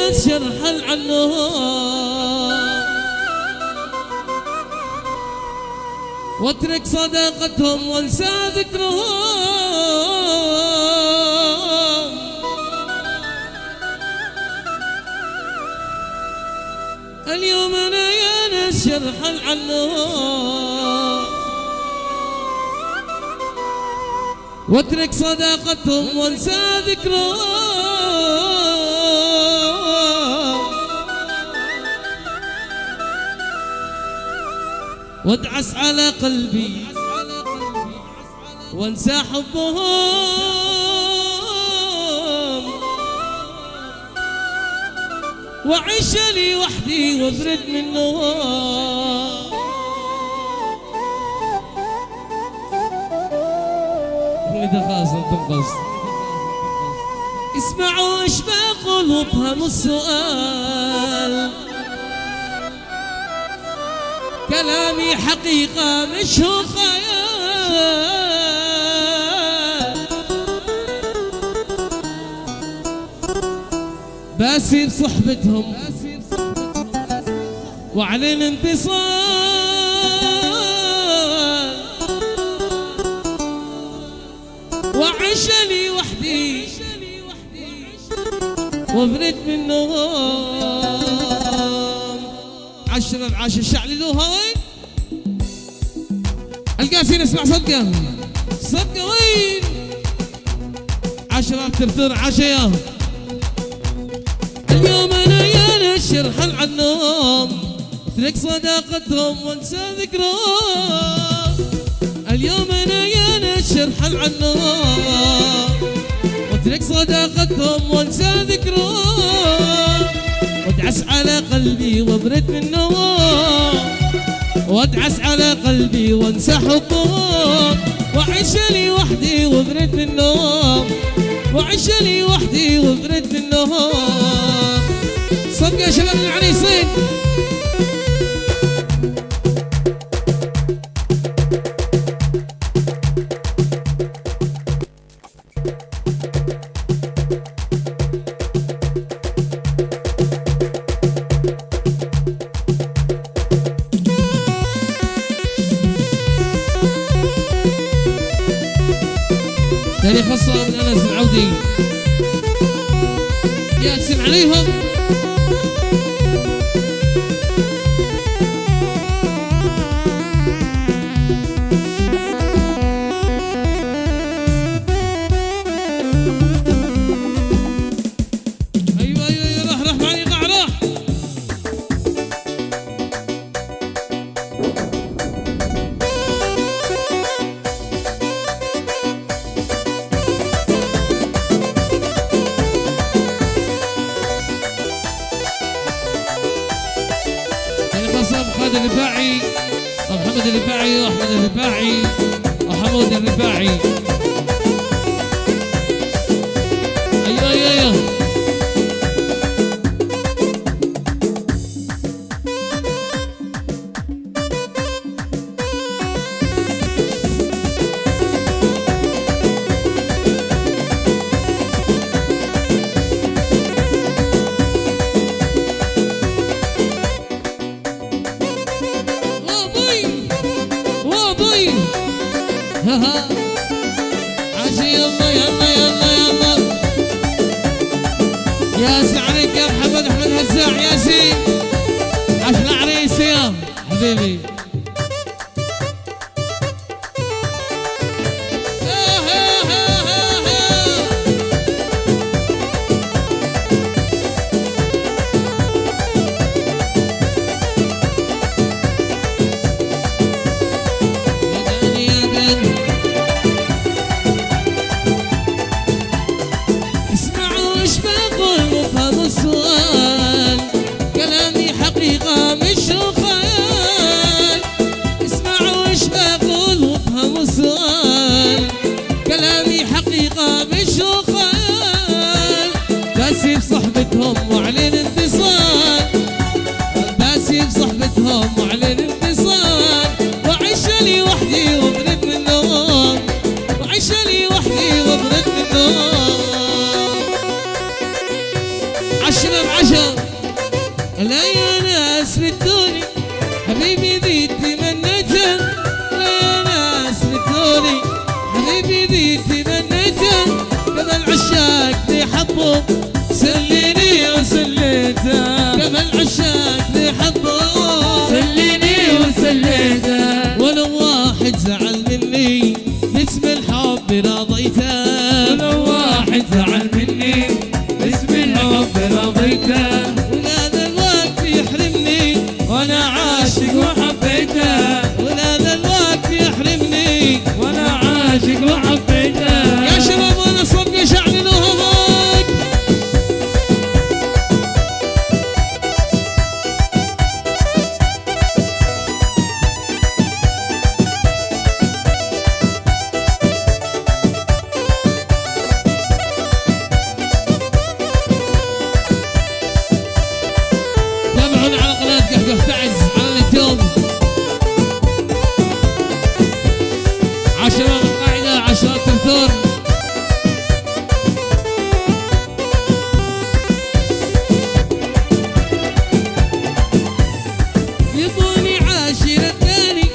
ناس يرحل عنهم واترك صداقتهم وانسى ذكرهم. اليوم انا يا ناس يرحل عنهم واترك صداقتهم وانسى ذكرهم. وادعس على قلبي وانسى حبهم وعيش لي وحدي وابرد منهم. إذا خاصم تنقص اسمعوا ايش بقول وافهموا السؤال. كلامي حقيقة مش هو خيال. باسيب صحبتهم وعلن انتصال وعيش لي وحدي وابرد منهم. 10 10 شعللوها وين؟ القاسين اسمع صدقة صدقة وين؟ 10 ترتر 10 ياهم. اليوم انا يا ناس يرحل عنهم اترك صداقتهم وانسى ذكرهم. اليوم انا يا ناس يرحل عنهم واترك صداقتهم وانسى ذكرهم. وادعس على قلبي وابرد منهم وادعس على قلبي وانسى حبهم وعيش لي وحدي وابرد منهم وعيش لي وحدي وابرد منهم. صدق يا شباب العريسين. تاني خاصة من أنس العودي ياسين عليهم. أيوة راح معي راح خالد الرفاعي ومحمد الرفاعي واحمد الرفاعي وحمود الرفاعي. ايوه عشي يلا ياسين عليك يا محمد احمد هزاع ياسين عشان عريس يا حبيبي. السؤال كلامي حقيقة مش خيال. دكتور. يبوني عاشر الثاني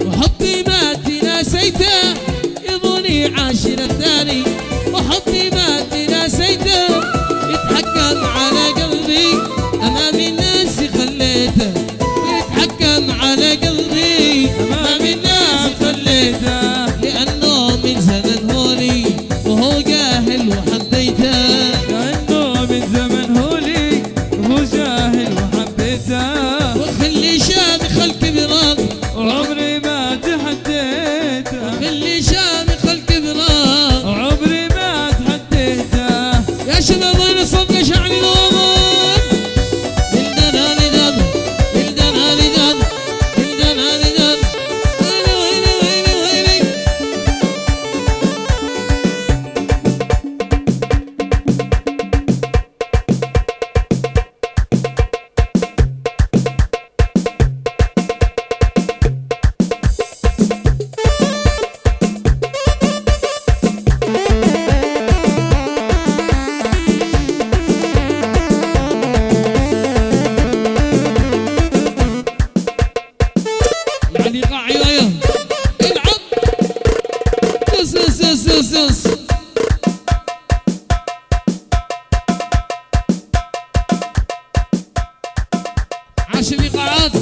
وحبي ما تناسيته، يبوني عاشر الثاني وحبي ما تناسيته، يتحكم على قلبي امام الناس خليته، يتحكم على قلبي امام الناس خليته، لانه من زمن هولي وهو جاهل وحبيته، لأنه من زمن هولي وهو جاهل وحبيته، وخلي شامخ الكبران وعمري ما تحديته، وخلي شامخ الكبران وعمري ما تحديته. يا شباب وين صفقة شعري الوضع بلدان هالدان بلدان هالدان بلدان هالدان ويلي ويلي ويلي ويلي. يعني قاعي وياه العب سس سس سس سس. عاش الإيقاعات.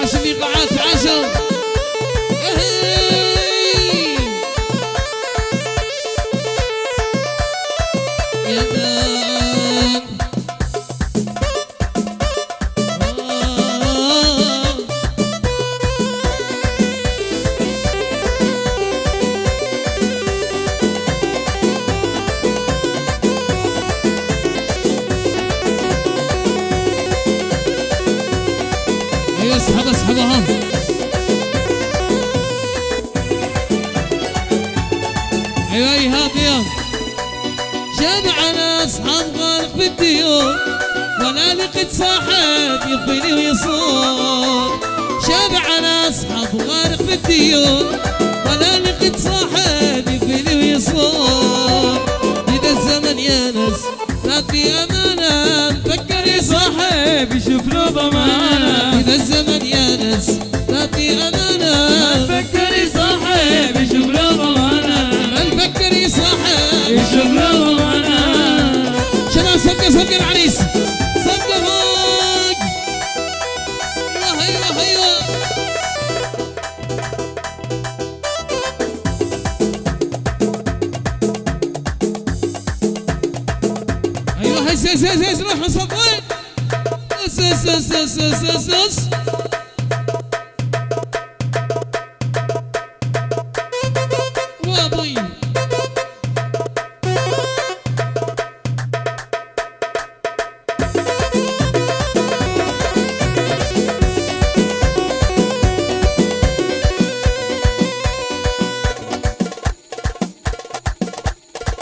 عاش الإيقاعات عاشوا. يا دام ايوه اسحب اسحبها. ايوه ايهاب يا جمعنا اصحاب غارق بالديون، ولا لقيت صاحب يقبلي ويصون، شبعنا اصحاب غارق بالديون، ولا لقيت صاحب يقبلي ويصون، اذا الزمن يا ناس ما في امانه نفكر صاحب يشوف له ضمانه، إذا الزمن يا ناس ما في أمانة، فكري صاحب يشوف له ضمانه، نفكر صاحب يشوف له ضمانه. شباب صفقة صفقة العريس صفقة فوق. أيوه أيوه أيوه أيوه هس هس هس هس روح صفوين هس هس هس هس هس هس. وابوي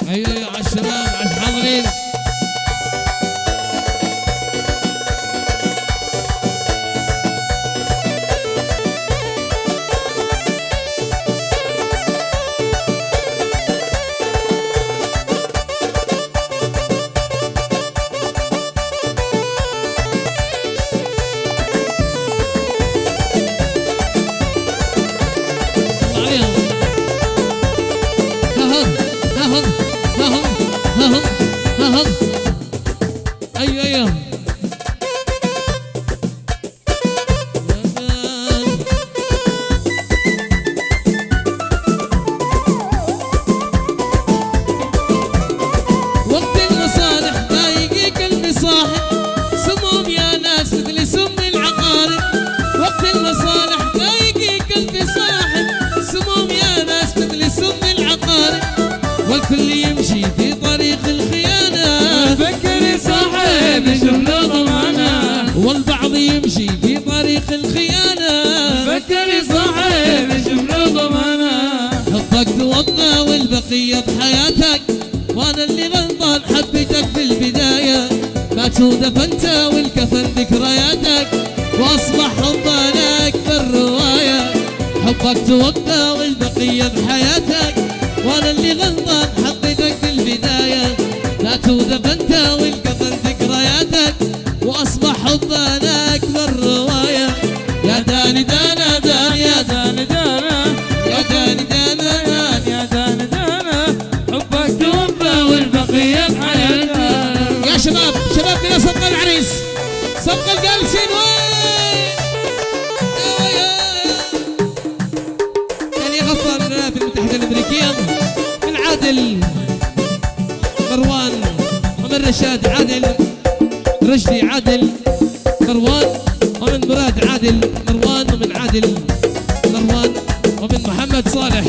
ايوه على الشباب على الحاضرين. والكل يمشي في طريق الخيانة فكر صاحب يشوف له ضمانه والبعض يمشي في طريق الخيانة فكر صاحب يشوف له ضمانه حبك توضى والبقية بحياتك وانا اللي غلطان حبيتك في البداية مات ودفنت والكفن ذكرياتك واصبح حضانك بالرواية حبك توضى والبقية بحياتك وانا اللي غلطان حبيتك في البداية مات ودفنت والكفن ذكرياتك واصبح حضانك بالرواية يا داني دانا دان يا داني دانا يا داني دانا دان يا دان دانا حبك توفى والبقية بحياتك يا شباب شباب بنا صفقة العريس صفقة الجالسين يعني غصة من الولايات المتحدة الأمريكية من عادل مروان ومن رشاد عادل رشدي عادل مروان ومن مراد عادل مروان ومن عادل مروان ومن محمد صالح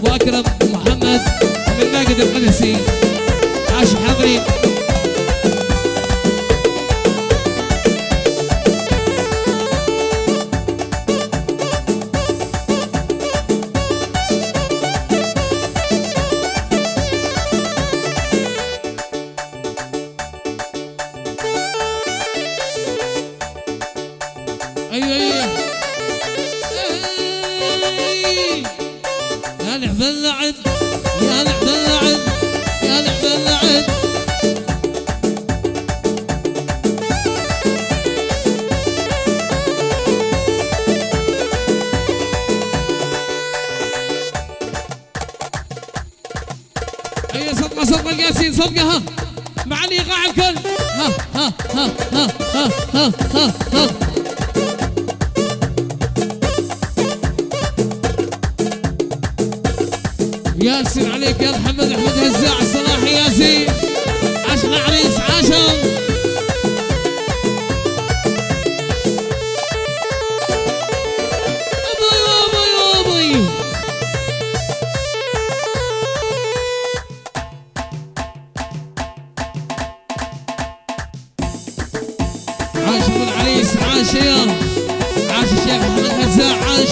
وأكرم محمد ومن ماجد القدسي عاش حاضرين ايوه يا لعب اللعب يا لعب اللعب يا لعب اللعب ايوه صدقة صدقة القاسين صدقة ها مع الايقاع الكل ها ها ها ها ها ها ها ها ياسين عليك يا محمد احمد هزاع صلاح ياسين عشنا عريس عاشر ابوي وابوي وابوي عاش ابو العريس عاش يا عاش الشيخ محمد هزاع عاش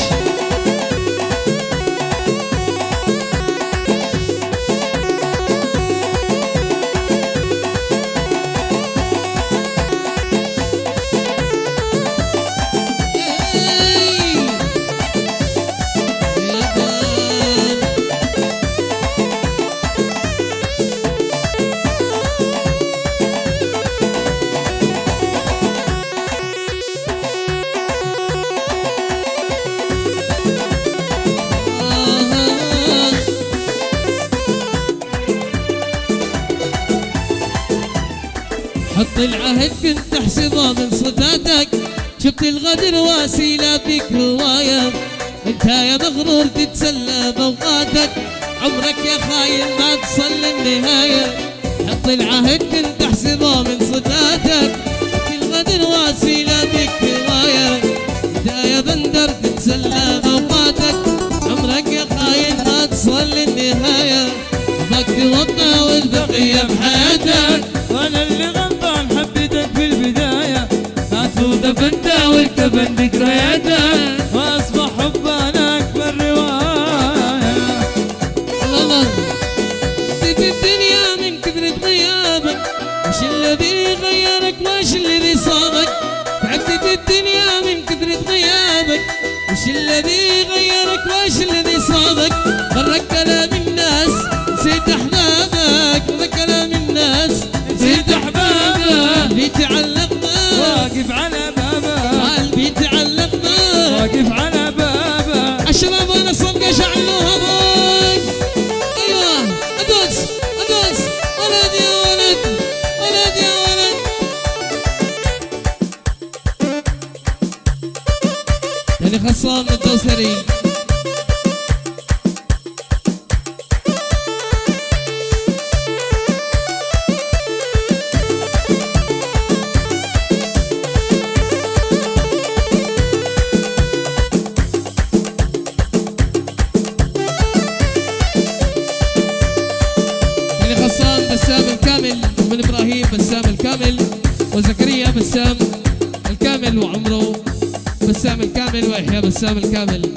حط العهد كنت احسبها من صفاتك شفت الغدر وسيلة فيك هواية انت يا مغرور تتسلى بوقاتك عمرك يا خاين ما تصل للنهاية حط العهد كنت احسبها من صفاتك شفت الغدر وسيلة فيك هواية انت يا بندر تتسلى بوقاتك عمرك يا خاين ما تصل للنهاية حبك توضى والبقية بحياتك وانا اللي غلطان حبيتك في البداية مات ودفنت والكفن ذكرياتك واصبح حبانك بالرواية الله في الدنيا من كثرة غيابك وش الذي غيرك وش الذي صابك تعبت في الدنيا من كثرة غيابك وش الذي غيرك وش الذي صابك غرك كلام الناس نسيت احبابك غرك كلام الناس نسيت احبابك قلبي تعلق بك واقف على بابك قلبي تعلق بك واقف على بابك الشباب وانا صدقة شعلوها بك ايوه ادوس ادوس ولد يا ولد ولد يا ولد يعني خصام الدوسري الكامل وعمره بسام الكامل ويحيى بسام الكامل.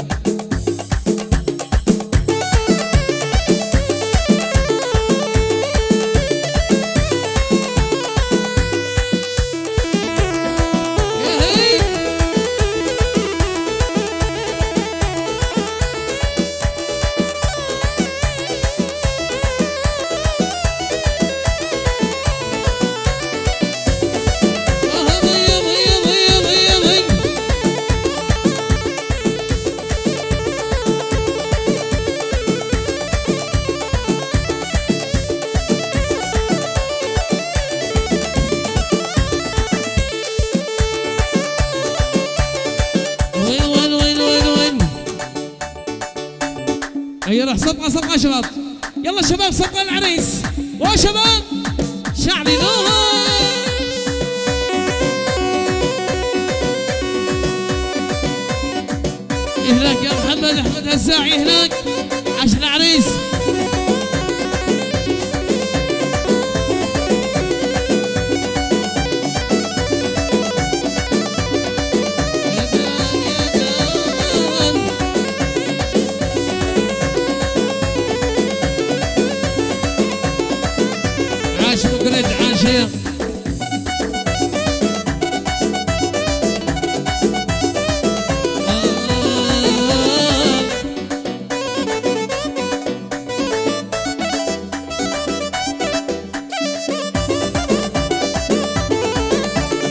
يلا صفقة صفقة شباب، يلا شباب صفقة العريس وشباب شعللوها. هناك يا محمد احمد هزاعي هناك عشان العريس.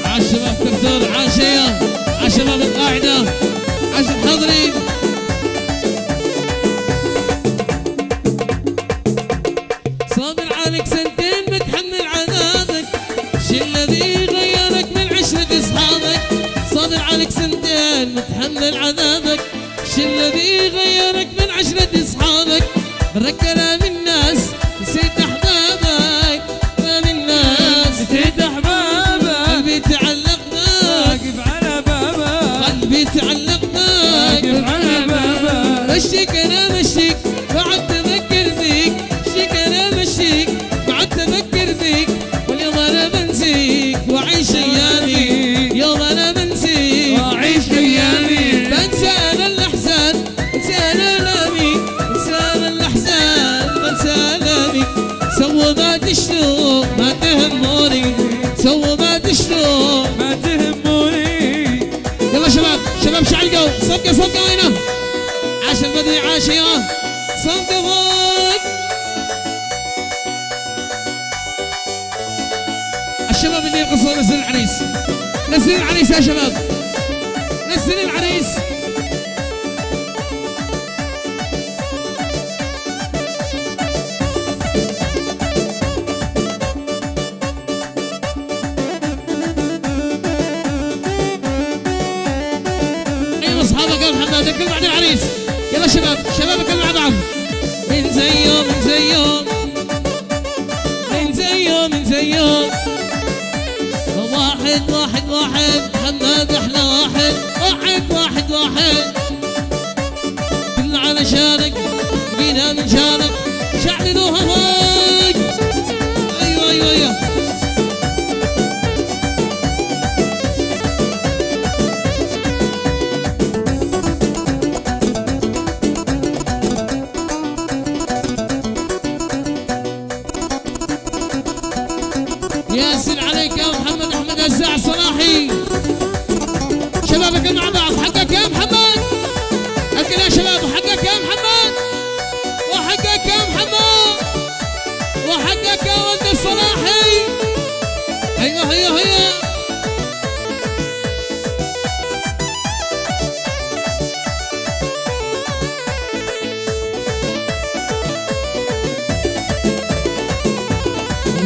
عالشباب كثر عاشية عالشباب القاعدة عاش الحاضرين. صابر عليك سنتين متحمل عذابك، شي الذي غيرك من عشرة اصحابك. صابر عليك سنتين متحمل عذابك، شي الذي غيرك من عشرة اصحابك. برك كلام الناس نسيت احبابك، كلام الناس نسيت احبابك، قلبي تعلق واقف على بابك، قلبي تعلق واقف على بابك. مشيك انا مشيك بعد تفكر فيك، مشيك انا مشيك بعد تفكر فيك. واليوم انا بنسيك واعيش ايامي، يوم انا بنسيك واعيش ايامي. بنسى انا الاحزان، بنسى انا الامي، بنسى انا الاحزان، بنسى الامي. سووا ما تشتوا ما تهموني، سووا ما تشتوا ما تهموني. يلا شباب شباب شعلقوا صفقة صفقة وينه عاش البدوي عاش يا صفقة فوق. الشباب اللي يرقصوا نزل العريس، نزل العريس يا شباب، نزل العريس. ايوه اصحابك يا محمد الكل بعد العريس. يلا شباب شباب الكل مع بعض. من زيه من زيه من زيه من زيه واحد واحد واحد محمد احلى واحد، واحد واحد واحد كل علشانك بقينا من شانك. شعللوها فوق. ايوه ايوه ايوه ياسر عليك يا محمد احمد هزاع صلاحي. شبابك مع بعض، حقك يا محمد، اكل يا شباب، وحقك يا محمد، وحقك يا محمد، وحقك يا ولد الصلاحي. ايوه هيا هيا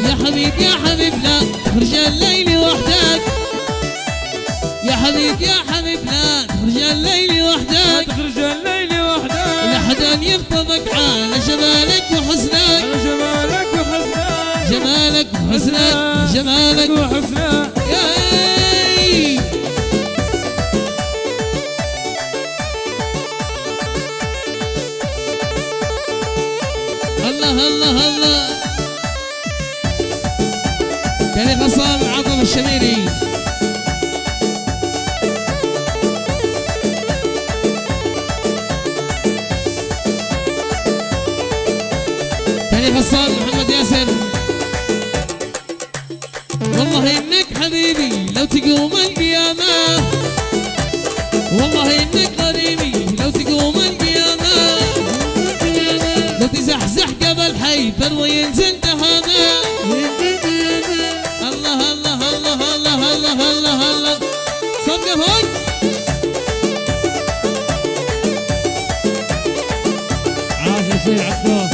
يا حبيب يا حبيب لا تخرج الليل وحدك، يا حبيب يا حبيب لا تخرج الليل وحدك. تخرج الليل وحدك، لا حدا يخطبك على جمالك وحسنك، على جمالك وحسنك، جمالك وحسنك، جمالك وحسنك. ياي. الله الله الله كان غصان عظم الشميري. غصان محمد ياسر. والله انك حبيبي لو تقوم القيامة، والله انك غريبي لو تقوم القيامة، لو تزحزح قبل حيدر وينزل دهامة. الله الله الله الله الله الله الله صدق هون. عاش يصير عبده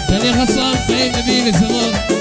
تاني غصان طيب نبيل الزمان.